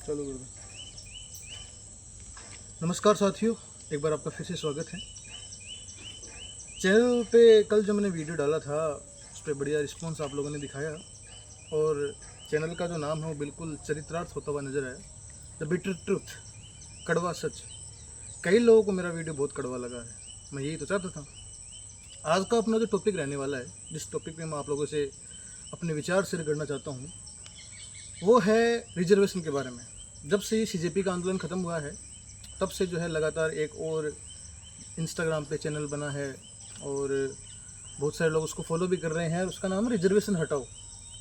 चलो गुरु। नमस्कार साथियों, एक बार आपका फिर से स्वागत है चैनल पे। कल जो मैंने वीडियो डाला था उस पर बढ़िया रिस्पॉन्स आप लोगों ने दिखाया और चैनल का जो नाम है वो बिल्कुल चरित्रार्थ होता हुआ नजर आया, द बिटर ट्रूथ, कड़वा सच। कई लोगों को मेरा वीडियो बहुत कड़वा लगा है, मैं यही तो चाहता था। आज का अपना जो टॉपिक रहने वाला है, जिस टॉपिक पे मैं आप लोगों से अपने विचार शेयर करना चाहता हूँ, वो है रिजर्वेशन के बारे में। जब से ये सीजेपी का आंदोलन ख़त्म हुआ है तब से जो है लगातार एक और इंस्टाग्राम पे चैनल बना है और बहुत सारे लोग उसको फॉलो भी कर रहे हैं। उसका नाम है रिजर्वेशन हटाओ।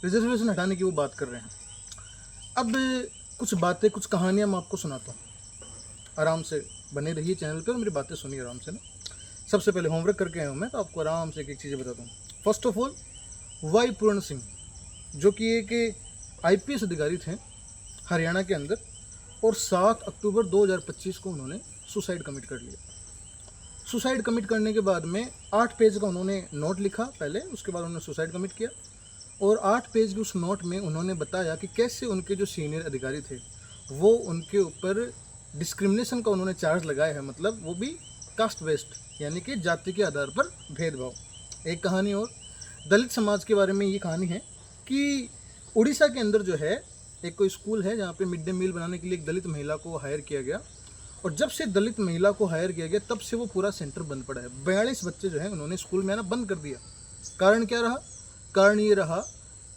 रिजर्वेशन हटाने की वो बात कर रहे हैं। अब कुछ बातें, कुछ कहानियाँ मैं आपको सुनाता हूँ। आराम से बने रहिए चैनल पे और मेरी बातें सुनिए आराम से ना। सबसे पहले होमवर्क करके आया हूँ मैं, तो आपको आराम से एक चीज़ें बताता हूँ। फर्स्ट ऑफ ऑल, वाई पूर्ण सिंह जो कि एक IPS अधिकारी थे हरियाणा के अंदर, और 7 अक्टूबर 2025 को उन्होंने सुसाइड कमिट कर लिया। सुसाइड कमिट करने के बाद में 8 पेज का उन्होंने नोट लिखा पहले, उसके बाद उन्होंने सुसाइड कमिट किया। और 8 पेज के उस नोट में उन्होंने बताया कि कैसे उनके जो सीनियर अधिकारी थे वो उनके ऊपर डिस्क्रिमिनेशन का उन्होंने चार्ज लगाया है, मतलब वो भी कास्ट बेस्ड, यानी कि जाति के आधार पर भेदभाव। एक कहानी और दलित समाज के बारे में ये कहानी है कि उड़ीसा के अंदर जो है एक कोई स्कूल है जहाँ पे मिड डे मील बनाने के लिए एक दलित महिला को हायर किया गया, और जब से दलित महिला को हायर किया गया तब से वो पूरा सेंटर बंद पड़ा है। 42 बच्चे जो है उन्होंने स्कूल में आना बंद कर दिया। कारण क्या रहा? कारण ये रहा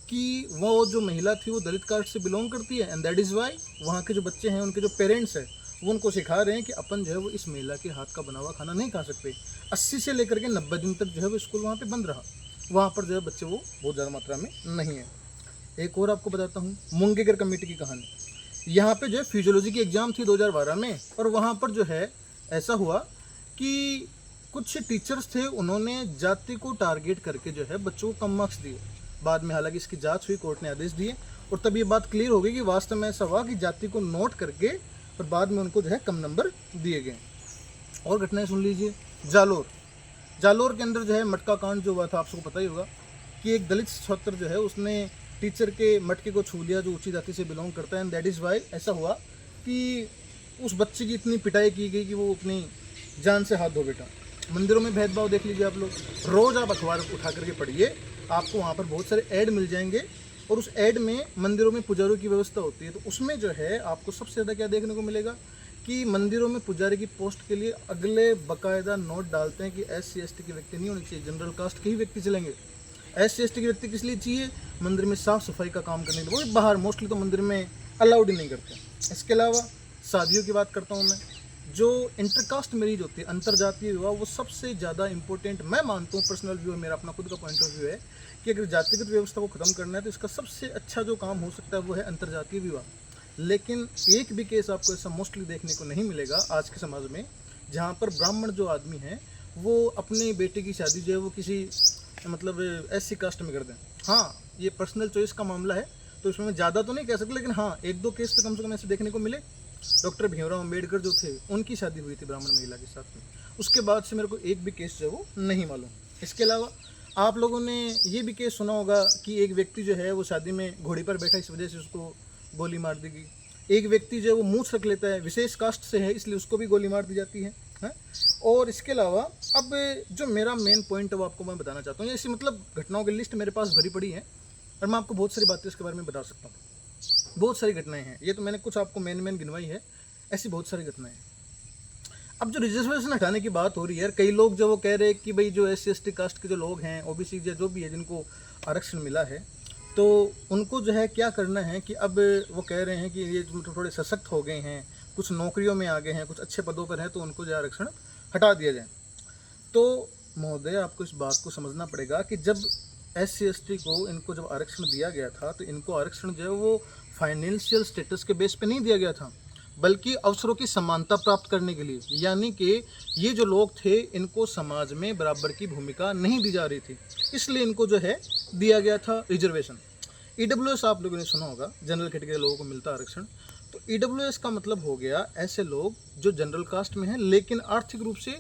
कि वो जो महिला थी वो दलित कास्ट से बिलोंग करती है, एंड दैट इज़ वाई वहाँ के जो बच्चे हैं, उनके जो पेरेंट्स हैं, वो उनको सिखा रहे हैं कि अपन जो है वो इस महिला के हाथ का बना हुआ खाना नहीं खा सकते। 80 से लेकर के 90 दिन तक जो है वो स्कूल वहाँ पर बंद रहा। वहाँ पर जो है बच्चे वो बहुत ज़्यादा मात्रा में नहीं है। एक और आपको बताता हूँ, मुंगेगर कमेटी की कहानी। यहाँ पे जो है फिजियोलॉजी की एग्ज़ाम थी 2012 में, और वहाँ पर जो है ऐसा हुआ कि कुछ टीचर्स थे, उन्होंने जाति को टारगेट करके जो है बच्चों को कम मार्क्स दिए। बाद में हालांकि इसकी जांच हुई, कोर्ट ने आदेश दिए, और तब ये बात क्लियर हो गई कि वास्तव में ऐसा हुआ कि जाति को नोट करके और बाद में उनको जो है कम नंबर दिए गए। और घटनाएँ सुन लीजिए। जालोर के अंदर जो है मटका कांड जो हुआ था, आप सबको पता ही होगा कि एक दलित छात्र जो है उसने टीचर के मटके को छू लिया जो ऊंची जाति से बिलोंग करता है, एंड दैट इज़ वाई ऐसा हुआ कि उस बच्चे की इतनी पिटाई की गई कि वो अपनी जान से हाथ धो बैठा। मंदिरों में भेदभाव देख लीजिए आप लोग। रोज़ आप अखबार उठा करके पढ़िए, आपको वहाँ पर बहुत सारे ऐड मिल जाएंगे, और उस ऐड में मंदिरों में पुजारियों की व्यवस्था होती है, तो उसमें जो है आपको सबसे ज़्यादा क्या देखने को मिलेगा कि मंदिरों में पुजारी की पोस्ट के लिए अगले बाकायदा नोट डालते हैं कि SC ST के व्यक्ति नहीं होने चाहिए, जनरल कास्ट के ही व्यक्ति चलेंगे। SC ST के व्यक्ति किस लिए चाहिए? मंदिर में साफ़ सफाई का काम करने के लिए। वो भी बाहर, मोस्टली तो मंदिर में अलाउड ही नहीं करते। इसके अलावा शादियों की बात करता हूँ मैं। जो इंटरकास्ट मैरिज होती है, अंतरजातीय विवाह, वो सबसे ज़्यादा इंपॉर्टेंट मैं मानता हूँ। पर्सनल व्यू है मेरा, अपना खुद का पॉइंट ऑफ व्यू है कि अगर जातिगत व्यवस्था को ख़त्म करना है तो इसका सबसे अच्छा जो काम हो सकता है वो है अंतरजातीय विवाह। लेकिन एक भी केस आपको ऐसा मोस्टली देखने को नहीं मिलेगा आज के समाज में जहाँ पर ब्राह्मण जो आदमी है वो अपनी बेटे की शादी जो है वो किसी मतलब SC कास्ट में कर दें। हाँ, ये पर्सनल चॉइस का मामला है, तो इसमें मैं ज़्यादा तो नहीं कह सकता, लेकिन हाँ 1-2 केस तो कम से कम ऐसे देखने को मिले। डॉक्टर भीमराव अम्बेडकर जो थे उनकी शादी हुई थी ब्राह्मण महिला के साथ में। उसके बाद से मेरे को एक भी केस जो है वो नहीं मालूम। इसके अलावा आप लोगों ने ये भी केस सुना होगा कि एक व्यक्ति जो है वो शादी में घोड़ी पर बैठा, इस वजह से उसको गोली मार दी गई। एक व्यक्ति जो है वो मूंछ रख लेता है, विशेष कास्ट से है इसलिए उसको भी गोली मार दी जाती है। और इसके अलावा अब जो मेरा मेन पॉइंट है वो आपको मैं बताना चाहता हूँ। ऐसी मतलब घटनाओं की लिस्ट मेरे पास भरी पड़ी है और मैं आपको बहुत सारी बातें इसके बारे में बता सकता हूँ। बहुत सारी घटनाएं हैं, ये तो मैंने कुछ आपको मेन गिनवाई है, ऐसी बहुत सारी घटनाएं हैं। अब जो रिजर्वेशन हटाने की बात हो रही है, कई लोग जो वो कह रहे हैं कि भाई जो SC ST कास्ट के जो लोग हैं, OBC जो भी है, जिनको आरक्षण मिला है, तो उनको जो है क्या करना है कि अब वो कह रहे हैं कि ये थोड़े सशक्त हो गए हैं, कुछ नौकरियों में आ गए हैं, कुछ अच्छे पदों पर हैं, तो उनको जो आरक्षण हटा दिया जाए। तो महोदय, आपको इस बात को समझना पड़ेगा कि जब SC ST को इनको जब आरक्षण दिया गया था तो इनको आरक्षण जो है वो फाइनेंशियल स्टेटस के बेस पे नहीं दिया गया था, बल्कि अवसरों की समानता प्राप्त करने के लिए। यानी कि ये जो लोग थे इनको समाज में बराबर की भूमिका नहीं दी जा रही थी, इसलिए इनको जो है दिया गया था रिजर्वेशन। EWS आप लोगों ने सुना होगा, जनरल कैटेगरी लोगों को मिलता आरक्षण। तो EWS का मतलब हो गया ऐसे लोग जो जनरल कास्ट में हैं लेकिन आर्थिक रूप से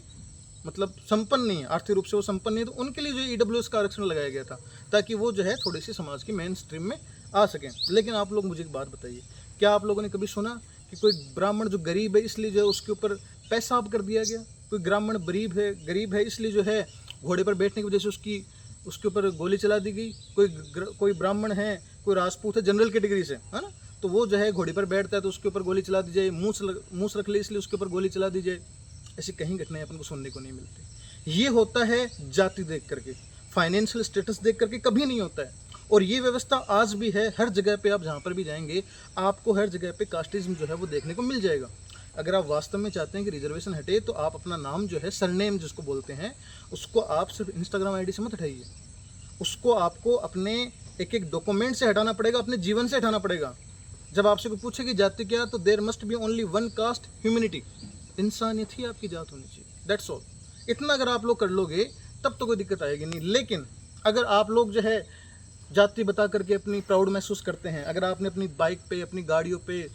मतलब संपन्न नहीं है, आर्थिक रूप से वो संपन्न नहीं है, तो उनके लिए जो EWS का आरक्षण लगाया गया था ताकि वो जो है थोड़ी सी समाज की मेन स्ट्रीम में आ सकें। लेकिन आप लोग मुझे एक बात बताइए, क्या आप लोगों ने कभी सुना कि कोई ब्राह्मण जो गरीब है इसलिए जो है उसके ऊपर पेशाब कर दिया गया? कोई ब्राह्मण गरीब है इसलिए जो है घोड़े पर बैठने की वजह से उसके ऊपर गोली चला दी गई? कोई ब्राह्मण है, कोई राजपूत है जनरल कैटेगरी से, है ना, तो वो जो है घोड़े पर बैठता है तो उसके ऊपर गोली चला दी जाए, मूछ रख ले इसलिए उसके ऊपर गोली चला दी जाए? ऐसी कहीं घटनाएं अपन को सुनने को नहीं मिलती। ये होता है जाति देख करके, फाइनेंशियल स्टेटस देख करके कभी नहीं होता है। और ये व्यवस्था आज भी है, हर जगह पे आप जहाँ पर भी जाएंगे आपको हर जगह पे कास्टिज्म जो है वो देखने को मिल जाएगा। अगर आप वास्तव में चाहते हैं कि रिजर्वेशन हटे तो आप अपना नाम जो है, सरनेम जिसको बोलते हैं, उसको आप सिर्फ इंस्टाग्राम आईडी से मत हटाइए, उसको आपको अपने एक एक डॉक्यूमेंट से हटाना पड़ेगा, अपने जीवन से हटाना पड़ेगा। जब आपसे कोई पूछे कि जाति क्या, तो there must be only one caste, humanity, इंसानियत ही आपकी जात होनी चाहिए, दैट्स ऑल। इतना अगर आप लोग कर लोगे तब तो कोई दिक्कत आएगी नहीं। लेकिन अगर आप लोग जो है जाति बता करके अपनी प्राउड महसूस करते हैं, अगर आपने अपनी बाइक पे, अपनी गाड़ियों पे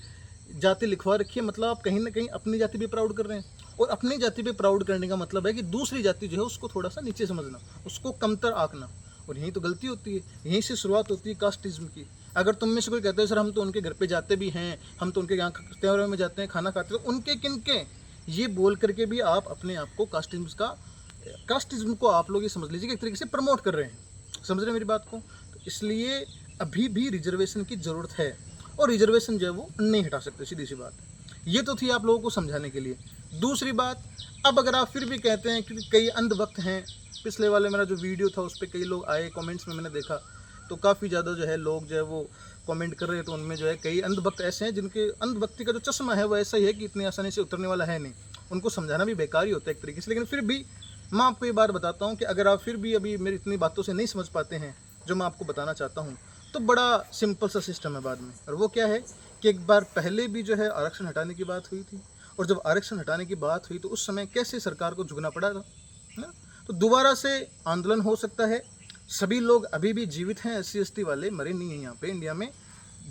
जाति लिखवा रखी है, मतलब आप कहीं ना कहीं अपनी जाति पे प्राउड कर रहे हैं। और अपनी जाति पे प्राउड करने का मतलब है कि दूसरी जाति जो है उसको थोड़ा सा नीचे समझना, उसको कमतर आंकना। और यहीं तो गलती होती है, यहीं से शुरुआत होती है कास्टिज्म की। अगर तुम में से कोई कहते हैं सर हम तो उनके घर पे जाते भी हैं, हम तो उनके यहाँ त्योहारों में जाते हैं, खाना खाते हैं, तो उनके किनके, ये बोल करके भी आप अपने आप को कास्टिज्म को आप लोग ये समझ लीजिए कि एक तरीके से प्रमोट कर रहे हैं। समझ रहे हैं मेरी बात को? तो इसलिए अभी भी रिजर्वेशन की ज़रूरत है, और रिजर्वेशन जो है वो नहीं हटा सकते, सीधी सी बात। ये तो थी आप लोगों को समझाने के लिए। दूसरी बात, अब अगर आप फिर भी कहते हैं कि कई अंधभक्त हैं, पिछले वाले मेरा जो वीडियो था उस पर कई लोग आए, कमेंट्स में मैंने देखा तो काफ़ी ज़्यादा जो है लोग जो है वो कमेंट कर रहे हैं, तो उनमें जो है कई अंधभक्त ऐसे हैं जिनके अंधभक्ति का जो चश्मा है वो ऐसा ही है कि इतनी आसानी से उतरने वाला है नहीं। उनको समझाना भी बेकार ही होता है एक तरीके से। लेकिन फिर भी मैं आपको ये बात बताता हूँ कि अगर आप फिर भी अभी मेरी इतनी बातों से नहीं समझ पाते हैं जो मैं आपको बताना चाहता हूँ, तो बड़ा सिंपल सा सिस्टम है बाद में। और वो क्या है कि एक बार पहले भी जो है आरक्षण हटाने की बात हुई थी, और जब आरक्षण हटाने की बात हुई तो उस समय कैसे सरकार को झुकना पड़ा था, है ना? तो दोबारा से आंदोलन हो सकता है। सभी लोग अभी भी जीवित हैं, SC ST वाले मरे नहीं हैं यहाँ पे इंडिया में,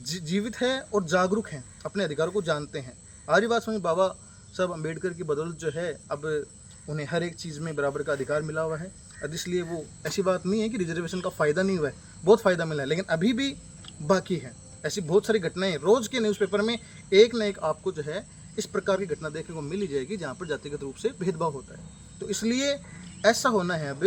जीवित हैं और जागरूक हैं, अपने अधिकारों को जानते हैं। आज ही बात समझ, बाबा साहब अम्बेडकर की बदौलत जो है अब उन्हें हर एक चीज़ में बराबर का अधिकार मिला हुआ है। अब इसलिए वो ऐसी बात नहीं है कि रिजर्वेशन का फ़ायदा नहीं हुआ है, बहुत फ़ायदा मिला है, लेकिन अभी भी बाकी है। ऐसी बहुत सारी घटनाएं रोज़ के न्यूज़पेपर में एक न एक आपको जो है इस प्रकार की घटना देखने को मिल ही जाएगी जहाँ पर जातिगत रूप से भेदभाव होता है। तो इसलिए ऐसा होना है अब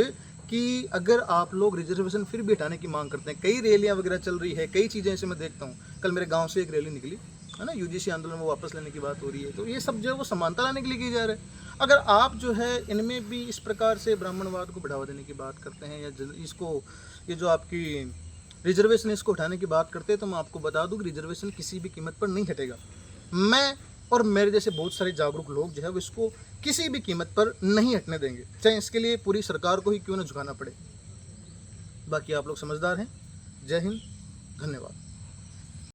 कि अगर आप लोग रिजर्वेशन फिर भी हटाने की मांग करते हैं, कई रैलियाँ वगैरह चल रही है, कई चीज़ें ऐसे मैं देखता हूँ। कल मेरे गाँव से एक रैली निकली है ना, UGC आंदोलन में वापस लेने की बात हो रही है, तो ये सब जो है वो समानता लाने के लिए किया जा रहा है। अगर आप जो है इनमें भी इस प्रकार से ब्राह्मणवाद को बढ़ावा देने की बात करते हैं, या इसको ये जो आपकी रिजर्वेशन है इसको उठाने की बात करते हैं, तो मैं आपको बता दूं कि रिजर्वेशन किसी भी कीमत पर नहीं हटेगा। मैं और मेरे जैसे बहुत सारे जागरूक लोग जो है वो इसको किसी भी कीमत पर नहीं हटने देंगे, चाहे इसके लिए पूरी सरकार को ही क्यों ना झुकाना पड़े। बाकी आप लोग समझदार हैं। जय हिंद, धन्यवाद।